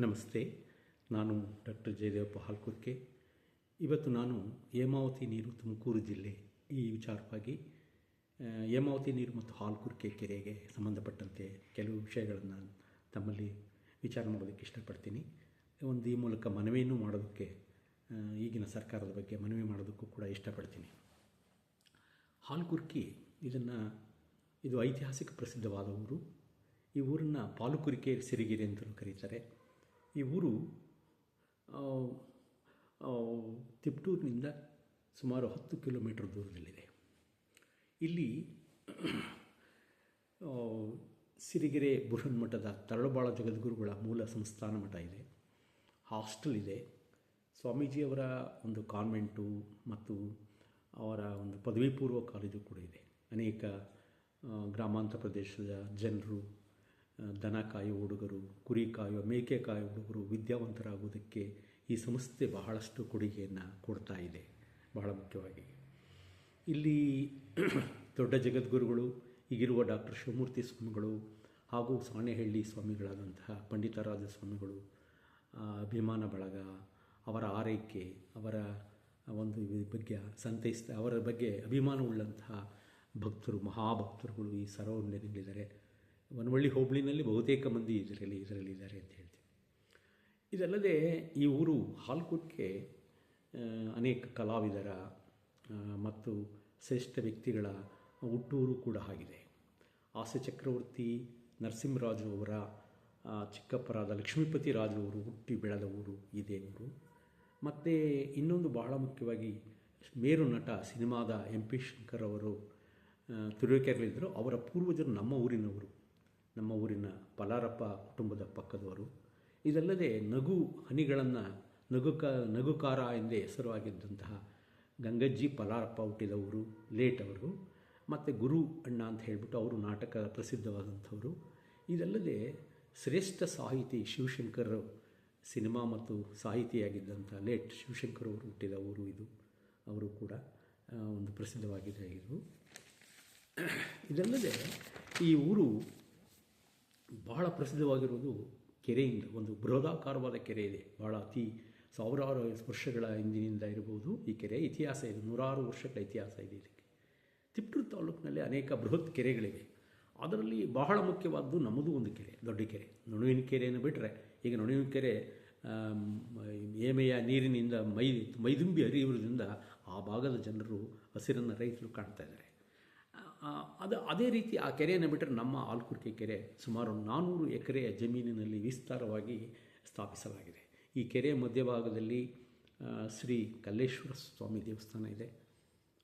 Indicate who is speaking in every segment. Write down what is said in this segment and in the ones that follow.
Speaker 1: ನಮಸ್ತೆ. ನಾನು ಡಾಕ್ಟರ್ ಜಯದೇವಪ್ಪ ಹಾಲ್ಕುರ್ಕೆ. ಇವತ್ತು ನಾನು ಹೇಮಾವತಿ ನೀರು ತುಮಕೂರು ಜಿಲ್ಲೆ ಈ ವಿಚಾರವಾಗಿ ಹೇಮಾವತಿ ನೀರು ಮತ್ತು ಹಾಲ್ಕುರ್ಕೆ ಕೆರೆಗೆ ಸಂಬಂಧಪಟ್ಟಂತೆ ಕೆಲವು ವಿಷಯಗಳನ್ನು ತಮ್ಮಲ್ಲಿ ವಿಚಾರ ಮಾಡೋದಕ್ಕೆ ಇಷ್ಟಪಡ್ತೀನಿ. ಈ ಮೂಲಕ ಮನವಿಯನ್ನು ಮಾಡೋದಕ್ಕೆ ಈಗಿನ ಸರ್ಕಾರದ ಬಗ್ಗೆ ಮನವಿ ಮಾಡೋದಕ್ಕೂ ಕೂಡ ಇಷ್ಟಪಡ್ತೀನಿ. ಹಾಲ್ಕುರ್ಕಿ ಇದು ಐತಿಹಾಸಿಕ ಪ್ರಸಿದ್ಧವಾದ ಊರು. ಈ ಊರನ್ನು ಪಾಲುಕುರಿಕೆ ಸಿರಿಗೆರೆ ಅಂತಲೂ ಕರೀತಾರೆ. ಈ ಊರು ತಿಪ್ಟೂರಿನಿಂದ ಸುಮಾರು 10 ಕಿಲೋಮೀಟರ್ ದೂರದಲ್ಲಿದೆ. ಇಲ್ಲಿ ಸಿರಿಗೆರೆ ಬೃಹನ್ಮಠದ ತರಳಬಾಳ ಜಗದ್ಗುರುಗಳ ಮೂಲ ಸಂಸ್ಥಾನ ಮಠ ಇದೆ, ಹಾಸ್ಟೆಲ್ ಇದೆ, ಸ್ವಾಮೀಜಿಯವರ ಒಂದು ಕಾನ್ವೆಂಟು ಮತ್ತು ಅವರ ಒಂದು ಪದವಿ ಪೂರ್ವ ಕಾಲೇಜು ಕೂಡ ಇದೆ. ಅನೇಕ ಗ್ರಾಮಾಂತರ ಪ್ರದೇಶದ ಜನರು, ದನ ಕಾಯುವ ಹುಡುಗರು, ಕುರಿ ಕಾಯುವ, ಮೇಕೆ ಕಾಯುವ ಹುಡುಗರು ವಿದ್ಯಾವಂತರಾಗುವುದಕ್ಕೆ ಈ ಸಂಸ್ಥೆ ಬಹಳಷ್ಟು ಕೊಡುಗೆಯನ್ನು ಕೊಡ್ತಾ ಇದೆ. ಬಹಳ ಮುಖ್ಯವಾಗಿ ಇಲ್ಲಿ ದೊಡ್ಡ ಜಗದ್ಗುರುಗಳು ಈಗಿರುವ ಡಾಕ್ಟರ್ ಶಿವಮೂರ್ತಿ ಸ್ವಾಮಿಗಳು ಹಾಗೂ ಸಾಣೆಹಳ್ಳಿ ಸ್ವಾಮಿಗಳಾದಂತಹ ಪಂಡಿತಾರಾಜ ಸ್ವಾಮಿಗಳು, ಅಭಿಮಾನ ಬಳಗ, ಅವರ ಆರೈಕೆ, ಅವರ ಒಂದು ಬಗ್ಗೆ ಅವರ ಬಗ್ಗೆ ಅಭಿಮಾನವುಳ್ಳಂತಹ ಭಕ್ತರು, ಮಹಾಭಕ್ತರುಗಳು ಈ ಸರೋವರದಲ್ಲಿದ್ದಾರೆ. ವನವಳ್ಳಿ ಹೋಬಳಿನಲ್ಲಿ ಬಹುತೇಕ ಮಂದಿ ಇದರಲ್ಲಿದ್ದಾರೆ ಅಂತ ಹೇಳ್ತೀವಿ. ಇದಲ್ಲದೆ ಈ ಊರು ಹಾಲ್ಕುರ್ಕೆ ಅನೇಕ ಕಲಾವಿದರ ಮತ್ತು ಶ್ರೇಷ್ಠ ವ್ಯಕ್ತಿಗಳ ಹುಟ್ಟೂರು ಕೂಡ ಆಗಿದೆ. ಹಾಸ್ಯ ಚಕ್ರವರ್ತಿ ನರಸಿಂಹರಾಜು ಅವರ ಚಿಕ್ಕಪ್ಪರಾದ ಲಕ್ಷ್ಮೀಪತಿ ರಾಜು ಅವರು ಹುಟ್ಟಿ ಬೆಳೆದ ಊರು ಇದೇ ಊರು. ಮತ್ತು ಇನ್ನೊಂದು ಬಹಳ ಮುಖ್ಯವಾಗಿ ಮೇರು ನಟ ಸಿನಿಮಾದ MP ಶಂಕರ್ ಅವರು ತುರುವೇಕೆರೆಯಲ್ಲಿದ್ದರು. ಅವರ ಪೂರ್ವಜರು ನಮ್ಮ ಊರಿನ ಪಲಾರಪ್ಪ ಕುಟುಂಬದ ಪಕ್ಕದವರು. ಇದಲ್ಲದೆ ನಗುಕಾರ ಎಂದೇ ಹೆಸರುವಾಗಿದ್ದಂತಹ ಗಂಗಜ್ಜಿ ಪಲಾರಪ್ಪ ಹುಟ್ಟಿದ ಊರು, ಲೇಟ್ ಅವರು. ಮತ್ತು ಗುರು ಅಣ್ಣ ಅಂತ ಹೇಳಿಬಿಟ್ಟು ಅವರು ನಾಟಕ ಪ್ರಸಿದ್ಧವಾದಂಥವರು. ಇದಲ್ಲದೆ ಶ್ರೇಷ್ಠ ಸಾಹಿತಿ ಶಿವಶಂಕರ್, ಸಿನಿಮಾ ಮತ್ತು ಸಾಹಿತಿಯಾಗಿದ್ದಂಥ ಲೇಟ್ ಶಿವಶಂಕರ್ ಅವರು ಹುಟ್ಟಿದ ಊರು ಇದು. ಅವರು ಕೂಡ ಒಂದು ಪ್ರಸಿದ್ಧವಾಗಿದೆ ಇದು. ಇದಲ್ಲದೆ ಈ ಊರು ಬಹಳ ಪ್ರಸಿದ್ಧವಾಗಿರುವುದು ಕೆರೆಯಿಂದ. ಒಂದು ಬೃಹದಾಕಾರವಾದ ಕೆರೆ ಇದೆ, ಬಹಳ ಸಾವಿರಾರು ವರ್ಷಗಳ ಹಿಂದಿನಿಂದ ಇರಬಹುದು. ಈ ಕೆರೆ ಇತಿಹಾಸ ಇದೆ, 100 ವರ್ಷಗಳ ಇತಿಹಾಸ ಇದೆ ಇದಕ್ಕೆ. ತಿಪ್ಟೂರು ತಾಲೂಕಿನಲ್ಲಿ ಅನೇಕ ಬೃಹತ್ ಕೆರೆಗಳಿವೆ. ಅದರಲ್ಲಿ ಬಹಳ ಮುಖ್ಯವಾದ್ದು ನಮ್ಮದು ಒಂದು ಕೆರೆ, ದೊಡ್ಡ ಕೆರೆ, ನೊಣವಿನ ಕೆರೆಯನ್ನು ಬಿಟ್ಟರೆ. ಈಗ ನೊಣವಿನ ಕೆರೆ ಏಮೆಯ ನೀರಿನಿಂದ ಮೈದುಂಬಿ ಹರಿಯುವುದರಿಂದ ಆ ಭಾಗದ ಜನರು, ಹಸಿರನ್ನು ರೈತರು ಕಾಣ್ತಾ ಇದ್ದಾರೆ. ಅದೇ ರೀತಿ ಆ ಕೆರೆಯನ್ನು ಬಿಟ್ಟರೆ ನಮ್ಮ ಹಾಲ್ಕುರ್ಕೆ ಕೆರೆ ಸುಮಾರು 400 ಎಕರೆಯ ಜಮೀನಿನಲ್ಲಿ ವಿಸ್ತಾರವಾಗಿ ಸ್ಥಾಪಿಸಲಾಗಿದೆ. ಈ ಕೆರೆಯ ಮಧ್ಯಭಾಗದಲ್ಲಿ ಶ್ರೀ ಕಲ್ಲೇಶ್ವರ ಸ್ವಾಮಿ ದೇವಸ್ಥಾನ ಇದೆ.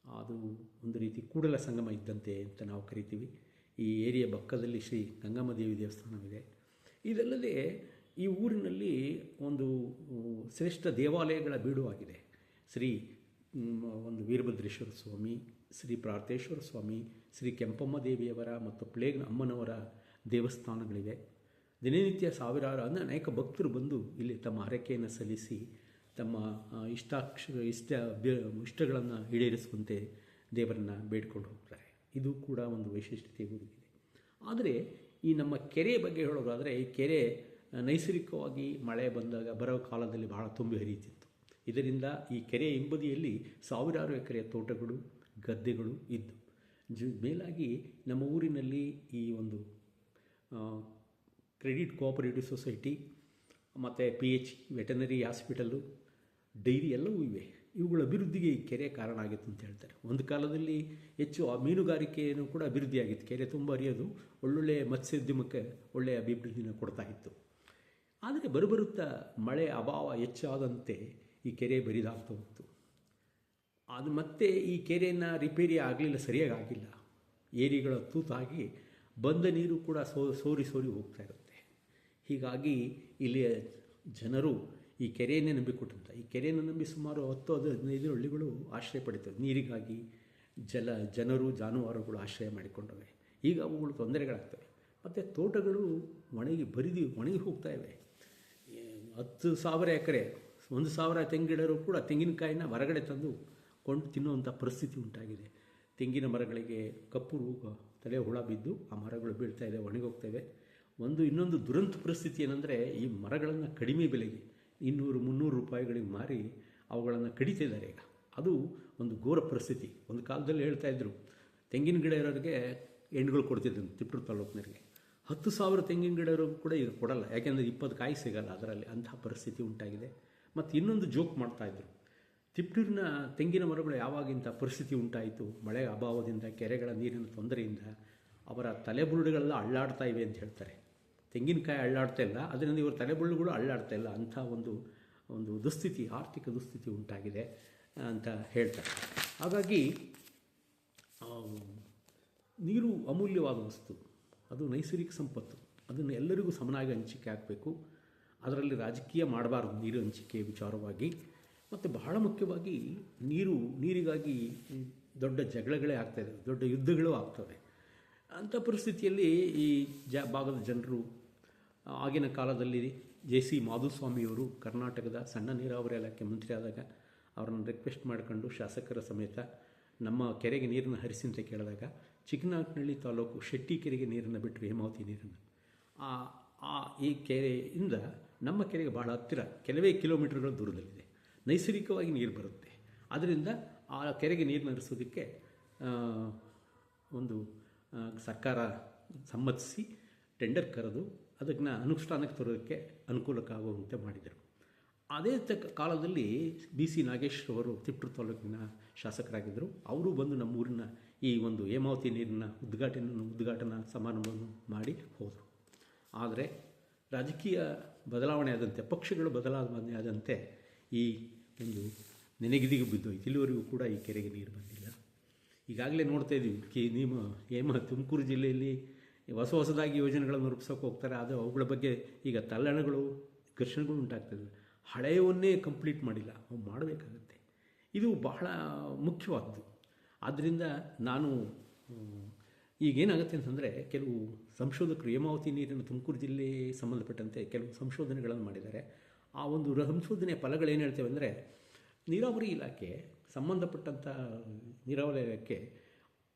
Speaker 1: ಅದು ಒಂದು ರೀತಿ ಕೂಡಲ ಸಂಗಮ ಇದ್ದಂತೆ ಅಂತ ನಾವು ಕರಿತೀವಿ. ಈ ಏರಿಯಾ ಪಕ್ಕದಲ್ಲಿ ಶ್ರೀ ಗಂಗಮ್ಮ ದೇವಿ ದೇವಸ್ಥಾನವಿದೆ. ಇದಲ್ಲದೆ ಈ ಊರಿನಲ್ಲಿ ಒಂದು ಶ್ರೇಷ್ಠ ದೇವಾಲಯಗಳ ಬೀಡು ಆಗಿದೆ. ಒಂದು ವೀರಭದ್ರೇಶ್ವರ ಸ್ವಾಮಿ, ಶ್ರೀ ಪ್ರಾರ್ಥೇಶ್ವರ ಸ್ವಾಮಿ, ಶ್ರೀ ಕೆಂಪಮ್ಮ ದೇವಿಯವರ ಮತ್ತು ಪ್ಲೇಗ್ ಅಮ್ಮನವರ ದೇವಸ್ಥಾನಗಳಿವೆ. ದಿನನಿತ್ಯ ಸಾವಿರಾರು ಅನೇಕ ಭಕ್ತರು ಬಂದು ಇಲ್ಲಿ ತಮ್ಮ ಹರಕೆಯನ್ನು ಸಲ್ಲಿಸಿ ತಮ್ಮ ಇಷ್ಟಗಳನ್ನು ಈಡೇರಿಸುವಂತೆ ದೇವರನ್ನು ಬೇಡ್ಕೊಂಡು ಹೋಗ್ತಾರೆ. ಇದು ಕೂಡ ಒಂದು ವೈಶಿಷ್ಟ್ಯತೆ ಊರಿಗಿದೆ. ಆದರೆ ಈ ನಮ್ಮ ಕೆರೆಯ ಬಗ್ಗೆ ಹೇಳೋದಾದರೆ, ಈ ಕೆರೆ ನೈಸರ್ಗಿಕವಾಗಿ ಮಳೆ ಬರೋ ಕಾಲದಲ್ಲಿ ಬಹಳ ತುಂಬಿ ಹರಿಯುತ್ತಿತ್ತು. ಇದರಿಂದ ಈ ಕೆರೆಯ ಹಿಂಬದಿಯಲ್ಲಿ ಸಾವಿರಾರು ಎಕರೆಯ ತೋಟಗಳು, ಗದ್ದೆಗಳು ಇದ್ದು. ಮೇಲಾಗಿ ನಮ್ಮ ಊರಿನಲ್ಲಿ ಈ ಒಂದು ಕ್ರೆಡಿಟ್ ಕೋಆಪರೇಟಿವ್ ಸೊಸೈಟಿ ಮತ್ತು PH ವೆಟನರಿ ಹಾಸ್ಪಿಟಲ್ಲು, ಡೈರಿ ಎಲ್ಲವೂ ಇವೆ. ಇವುಗಳ ಅಭಿವೃದ್ಧಿಗೆ ಈ ಕೆರೆ ಕಾರಣ ಆಗಿತ್ತು ಅಂತ ಹೇಳ್ತಾರೆ. ಒಂದು ಕಾಲದಲ್ಲಿ ಹೆಚ್ಚು ಮೀನುಗಾರಿಕೆಯನ್ನು ಕೂಡ ಅಭಿವೃದ್ಧಿಯಾಗಿತ್ತು. ಕೆರೆ ತುಂಬ ಹರಿಯೋದು ಒಳ್ಳೊಳ್ಳೆಯ ಮತ್ಸ್ಯೋದ್ಯಮಕ್ಕೆ ಒಳ್ಳೆಯ ಅಭಿವೃದ್ಧಿನ ಕೊಡ್ತಾ ಇತ್ತು. ಆದರೆ ಬರುತ್ತಾ ಮಳೆ ಅಭಾವ ಹೆಚ್ಚಾದಂತೆ ಈ ಕೆರೆ ಬರಿದಾಗ್ತಾ ಹೋಗ್ತು. ಅದು ಮತ್ತೆ ಈ ಕೆರೆಯನ್ನು ರಿಪೇರಿ ಆಗಲಿಲ್ಲ, ಸರಿಯಾಗಿ ಆಗಿಲ್ಲ. ಏರಿಗಳ ತೂತಾಗಿ ಬಂದ ನೀರು ಕೂಡ ಸೋರಿ ಹೋಗ್ತಾ ಇರುತ್ತೆ. ಹೀಗಾಗಿ ಇಲ್ಲಿಯ ಜನರು ಈ ಕೆರೆಯನ್ನೇ ನಂಬಿಕೊಟ್ಟಂತ. ಈ ಕೆರೆಯನ್ನು ನಂಬಿ ಸುಮಾರು 10-15 ಹಳ್ಳಿಗಳು ಆಶ್ರಯ ಪಡಿತವೆ. ನೀರಿಗಾಗಿ ಜನರು, ಜಾನುವಾರುಗಳು ಆಶ್ರಯ ಮಾಡಿಕೊಂಡವೆ. ಈಗ ಅವುಗಳು ತೊಂದರೆಗಳಾಗ್ತವೆ. ಮತ್ತು ತೋಟಗಳು ಒಣಗಿ ಹೋಗ್ತಾ ಇವೆ. 10,000 ಎಕರೆ, 1,000 ತೆಂಗಿಡರು ಕೂಡ ತೆಂಗಿನಕಾಯಿನ ಹೊರಗಡೆ ತಂದು ಕೊಂಡು ತಿನ್ನುವಂಥ ಪರಿಸ್ಥಿತಿ ಉಂಟಾಗಿದೆ. ತೆಂಗಿನ ಮರಗಳಿಗೆ ಕಪ್ಪು ತಲೆ ಹುಳ ಬಿದ್ದು ಆ ಮರಗಳು ಬೀಳ್ತಾ ಇದೆ, ಒಣಗೋಗ್ತವೆ. ಇನ್ನೊಂದು ದುರಂತ ಪರಿಸ್ಥಿತಿ ಏನಂದರೆ, ಈ ಮರಗಳನ್ನು ಕಡಿಮೆ ಬೆಲೆಗೆ 200-300 ರೂಪಾಯಿಗಳಿಗೆ ಮಾರಿ ಅವುಗಳನ್ನು ಕಡಿತಿದ್ದಾರೆ ಈಗ. ಅದು ಒಂದು ಘೋರ ಪರಿಸ್ಥಿತಿ. ಒಂದು ಕಾಲದಲ್ಲಿ ಹೇಳ್ತಾಯಿದ್ರು, ತೆಂಗಿನ ಗಿಡ ಇರೋರಿಗೆ ಹೆಣ್ಣುಗಳು ಕೊಡ್ತಿದ್ರು ತಿಪ್ಟೂರು ತಾಲೂಕಿನರಿಗೆ. 10,000 ತೆಂಗಿನ ಗಿಡ ಇರೋರು ಕೂಡ ಈಗ ಕೊಡಲ್ಲ, ಯಾಕೆಂದರೆ 20 ಕಾಯಿ ಸಿಗಲ್ಲ ಅದರಲ್ಲಿ. ಅಂತಹ ಪರಿಸ್ಥಿತಿ ಉಂಟಾಗಿದೆ. ಮತ್ತು ಇನ್ನೊಂದು ಜೋಕ್ ಮಾಡ್ತಾಯಿದ್ರು, ತಿಪ್ಟೂರಿನ ತೆಂಗಿನ ಮರಗಳು ಯಾವಾಗಿಂಥ ಪರಿಸ್ಥಿತಿ ಉಂಟಾಯಿತು, ಮಳೆ ಅಭಾವದಿಂದ, ಕೆರೆಗಳ ನೀರಿನ ತೊಂದರೆಯಿಂದ ಅವರ ತಲೆಬುರುಡೆಗಳೆಲ್ಲ ಅಳ್ಳಾಡ್ತಾ ಇವೆ ಅಂತ ಹೇಳ್ತಾರೆ. ತೆಂಗಿನಕಾಯಿ ಅಳ್ಳಾಡ್ತಾ ಇಲ್ಲ, ಅದರಿಂದ ಇವರು ತಲೆಬುರುಳುಗಳು ಅಳ್ಳಾಡ್ತಾ ಇಲ್ಲ. ಅಂಥ ಒಂದು ದುಸ್ಥಿತಿ, ಆರ್ಥಿಕ ದುಸ್ಥಿತಿ ಉಂಟಾಗಿದೆ ಅಂತ ಹೇಳ್ತಾರೆ. ಹಾಗಾಗಿ ನೀರು ಅಮೂಲ್ಯವಾದ ವಸ್ತು, ಅದು ನೈಸರ್ಗಿಕ ಸಂಪತ್ತು. ಅದನ್ನು ಎಲ್ಲರಿಗೂ ಸಮನಾಗಿ ಹಂಚಿಕೆ ಆಗಬೇಕು. ಅದರಲ್ಲಿ ರಾಜಕೀಯ ಮಾಡಬಾರ್ದು ನೀರು ಹಂಚಿಕೆ ವಿಚಾರವಾಗಿ. ಮತ್ತು ಬಹಳ ಮುಖ್ಯವಾಗಿ ನೀರಿಗಾಗಿ ದೊಡ್ಡ ಜಗಳಗಳೇ ಆಗ್ತಾಯಿದೆ, ದೊಡ್ಡ ಯುದ್ಧಗಳು ಆಗ್ತವೆ. ಅಂಥ ಪರಿಸ್ಥಿತಿಯಲ್ಲಿ ಈ ಭಾಗದ ಜನರು ಆಗಿನ ಕಾಲದಲ್ಲಿ ಜೆ.ಸಿ. ಮಾಧುಸ್ವಾಮಿಯವರು ಕರ್ನಾಟಕದ ಸಣ್ಣ ನೀರಾವರಿ ಇಲಾಖೆ ಮಂತ್ರಿ ಆದಾಗ ಅವರನ್ನು ರಿಕ್ವೆಸ್ಟ್ ಮಾಡಿಕೊಂಡು ಶಾಸಕರ ಸಮೇತ ನಮ್ಮ ಕೆರೆಗೆ ನೀರನ್ನು ಹರಿಸಿ ಅಂತ ಕೇಳಿದಾಗ ಚಿಕ್ಕನಾಯಕನಹಳ್ಳಿ ತಾಲೂಕು ಶೆಟ್ಟಿ ಕೆರೆಗೆ ನೀರನ್ನು ಬಿಟ್ಟರು, ಹೇಮಾವತಿ ನೀರನ್ನು. ಈ ಕೆರೆಯಿಂದ ನಮ್ಮ ಕೆರೆಗೆ ಬಹಳ ಹತ್ತಿರ, ಕೆಲವೇ ಕಿಲೋಮೀಟರ್ಗಳ ದೂರದಲ್ಲಿದೆ, ನೈಸರ್ಗಿಕವಾಗಿ ನೀರು ಬರುತ್ತೆ. ಆದ್ದರಿಂದ ಆ ಕೆರೆಗೆ ನೀರನ್ನು ಹರಿಸೋದಕ್ಕೆ ಒಂದು ಸರ್ಕಾರ ಸಮ್ಮತಿಸಿ ಟೆಂಡರ್ ಕರೆದು ಅದನ್ನು ಅನುಷ್ಠಾನಕ್ಕೆ ತರೋದಕ್ಕೆ ಅನುಕೂಲಕ್ಕಾಗುವಂತೆ ಮಾಡಿದರು. ಅದೇ ಕಾಲದಲ್ಲಿ B.C. ನಾಗೇಶ್ ಅವರು ತಿಪ್ಟೂರು ತಾಲೂಕಿನ ಶಾಸಕರಾಗಿದ್ದರು. ಅವರು ಬಂದು ನಮ್ಮೂರಿನ ಈ ಒಂದು ಹೇಮಾವತಿ ನೀರಿನ ಉದ್ಘಾಟನಾ ಸಮಾರಂಭವನ್ನು ಮಾಡಿ ಹೋದರು. ಆದರೆ ರಾಜಕೀಯ ಬದಲಾವಣೆ ಆದಂತೆ, ಪಕ್ಷಗಳು ಬದಲಾವಣೆ ಆದಂತೆ ಈ ಒಂದು ನೆನೆಗಿದಿಗೆ ಬಿದ್ದೋಯ್ತು. ಇಲ್ಲಿವರೆಗೂ ಕೂಡ ಈ ಕೆರೆಗೆ ನೀರು ಬಂದಿಲ್ಲ. ಈಗಾಗಲೇ ನೋಡ್ತಾ ಇದ್ದೀವಿ, ತುಮಕೂರು ಜಿಲ್ಲೆಯಲ್ಲಿ ಹೊಸದಾಗಿ ಯೋಜನೆಗಳನ್ನು ರೂಪಿಸೋಕೆ ಹೋಗ್ತಾರೆ. ಅದು ಅವುಗಳ ಬಗ್ಗೆ ಈಗ ತಲ್ಲಣಗಳು, ಘರ್ಷಣೆಗಳು ಉಂಟಾಗ್ತದೆ. ಹಳೆಯವನ್ನೇ ಕಂಪ್ಲೀಟ್ ಮಾಡಿಲ್ಲ, ಅವು ಮಾಡಬೇಕಾಗತ್ತೆ. ಇದು ಬಹಳ ಮುಖ್ಯವಾದ್ದು. ಆದ್ದರಿಂದ ನಾನು ಈಗೇನಾಗುತ್ತೆ ಅಂತಂದರೆ, ಕೆಲವು ಸಂಶೋಧಕರು ಹೇಮಾವತಿ ನೀರಿನ ತುಮಕೂರು ಜಿಲ್ಲೆಗೆ ಸಂಬಂಧಪಟ್ಟಂತೆ ಕೆಲವು ಸಂಶೋಧನೆಗಳನ್ನು ಮಾಡಿದ್ದಾರೆ. ಆ ಒಂದು ಸಂಶೋಧನೆಯ ಫಲಗಳೇನು ಹೇಳ್ತೇವೆ ಅಂದರೆ, ನೀರಾವರಿ ಇಲಾಖೆ ಸಂಬಂಧಪಟ್ಟಂಥ ನೀರಾವರಿ ಇಲಾಖೆ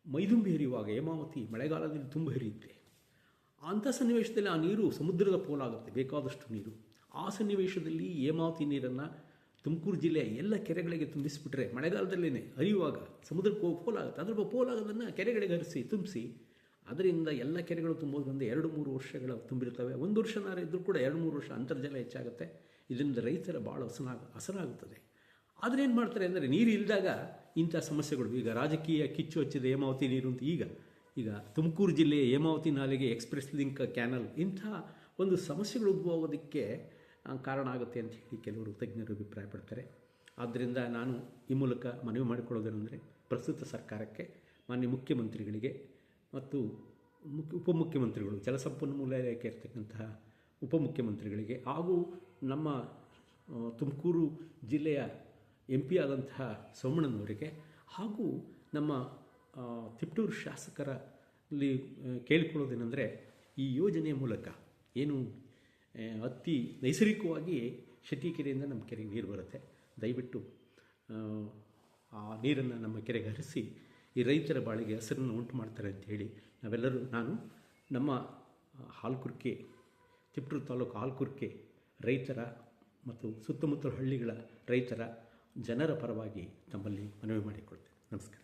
Speaker 1: ಮೈದುಂಬಿ ಹರಿಯುವಾಗ ಹೇಮಾವತಿ ಮಳೆಗಾಲದಲ್ಲಿ ತುಂಬ ಹರಿಯುತ್ತೆ. ಅಂಥ ಸನ್ನಿವೇಶದಲ್ಲಿ ಆ ನೀರು ಸಮುದ್ರದ ಪೋಲಾಗುತ್ತೆ, ಬೇಕಾದಷ್ಟು ನೀರು. ಆ ಸನ್ನಿವೇಶದಲ್ಲಿ ಹೇಮಾವತಿ ನೀರನ್ನು ತುಮಕೂರು ಜಿಲ್ಲೆಯ ಎಲ್ಲ ಕೆರೆಗಳಿಗೆ ತುಂಬಿಸಿಬಿಟ್ರೆ ಮಳೆಗಾಲದಲ್ಲೇ ಹರಿಯುವಾಗ ಸಮುದ್ರಕ್ಕೆ ಪೋಲಾಗುತ್ತೆ. ಅದರ ಪೋಲಾಗೋದನ್ನು ಕೆರೆಗಳಿಗೆ ಹರಿಸಿ ತುಂಬಿಸಿ, ಅದರಿಂದ ಎಲ್ಲ ಕೆರೆಗಳು ತುಂಬೋದ್ರಿಂದ 2-3 ವರ್ಷಗಳು ತುಂಬಿರ್ತವೆ. 1 ವರ್ಷನಾರು ಇದ್ದರೂ ಕೂಡ 2-3 ವರ್ಷ ಅಂತರ್ಜಲ ಹೆಚ್ಚಾಗುತ್ತೆ. ಇದರಿಂದ ರೈತರ ಭಾಳ ಹಸನಾಗುತ್ತದೆ. ಆದರೆ ಏನು ಮಾಡ್ತಾರೆ ಅಂದರೆ, ನೀರು ಇಲ್ಲದಾಗ ಇಂಥ ಸಮಸ್ಯೆಗಳು, ಈಗ ರಾಜಕೀಯ ಕಿಚ್ಚು ಹಚ್ಚಿದ ಹೇಮಾವತಿ ನೀರು ಅಂತ ಈಗ ತುಮಕೂರು ಜಿಲ್ಲೆಯ ಹೇಮಾವತಿ ನಾಲೆಗೆ ಎಕ್ಸ್ಪ್ರೆಸ್ ಲಿಂಕ್ ಕ್ಯಾನಲ್, ಇಂಥ ಒಂದು ಸಮಸ್ಯೆಗಳು ಉದ್ಭವ ಆಗೋದಕ್ಕೆ ಕಾರಣ ಆಗುತ್ತೆ ಅಂತ ಹೇಳಿ ಕೆಲವರು ತಜ್ಞರು ಅಭಿಪ್ರಾಯಪಡ್ತಾರೆ. ಆದ್ದರಿಂದ ನಾನು ಈ ಮೂಲಕ ಮನವಿ ಮಾಡಿಕೊಳ್ಳೋದೇನೆಂದರೆ, ಪ್ರಸ್ತುತ ಸರ್ಕಾರಕ್ಕೆ, ಮಾನ್ಯ ಮುಖ್ಯಮಂತ್ರಿಗಳಿಗೆ ಮತ್ತು ಉಪಮುಖ್ಯಮಂತ್ರಿಗಳು, ಜಲಸಂಪನ್ಮೂಲ ಇಲಾಖೆ ಇರ್ತಕ್ಕಂತಹ ಉಪಮುಖ್ಯಮಂತ್ರಿಗಳಿಗೆ ಹಾಗೂ ನಮ್ಮ ತುಮಕೂರು ಜಿಲ್ಲೆಯ MP ಆದಂತಹ ಸೋಮಣ್ಣನವರಿಗೆ ಹಾಗೂ ನಮ್ಮ ತಿಪ್ಟೂರು ಶಾಸಕರಲ್ಲಿ ಕೇಳಿಕೊಳ್ಳೋದೇನೆಂದರೆ, ಈ ಯೋಜನೆಯ ಮೂಲಕ ಏನು ಅತಿ ನೈಸರ್ಗಿಕವಾಗಿ ಶೆಟ್ಟಿ ಕೆರೆಯಿಂದ ನಮ್ಮ ಕೆರೆಗೆ ನೀರು ಬರುತ್ತೆ, ದಯವಿಟ್ಟು ಆ ನೀರನ್ನು ನಮ್ಮ ಕೆರೆಗೆ ಹರಿಸಿ ಈ ರೈತರ ಬಾಳಿಗೆ ಹೆಸರನ್ನು ಉಂಟು ಮಾಡ್ತಾರೆ ಅಂತ ಹೇಳಿ ನಾವೆಲ್ಲರೂ, ನಾನು ನಮ್ಮ ಹಾಲ್ಕುರ್ಕೆ, ತಿಪ್ಟೂರು ತಾಲೂಕು ಹಾಲ್ಕುರ್ಕೆ ರೈತರ ಮತ್ತು ಸುತ್ತಮುತ್ತಲ ಹಳ್ಳಿಗಳ ರೈತರ ಜನರ ಪರವಾಗಿ ತಮ್ಮಲ್ಲಿ ಮನವಿ ಮಾಡಿಕೊಳ್ತೇನೆ. ನಮಸ್ಕಾರ.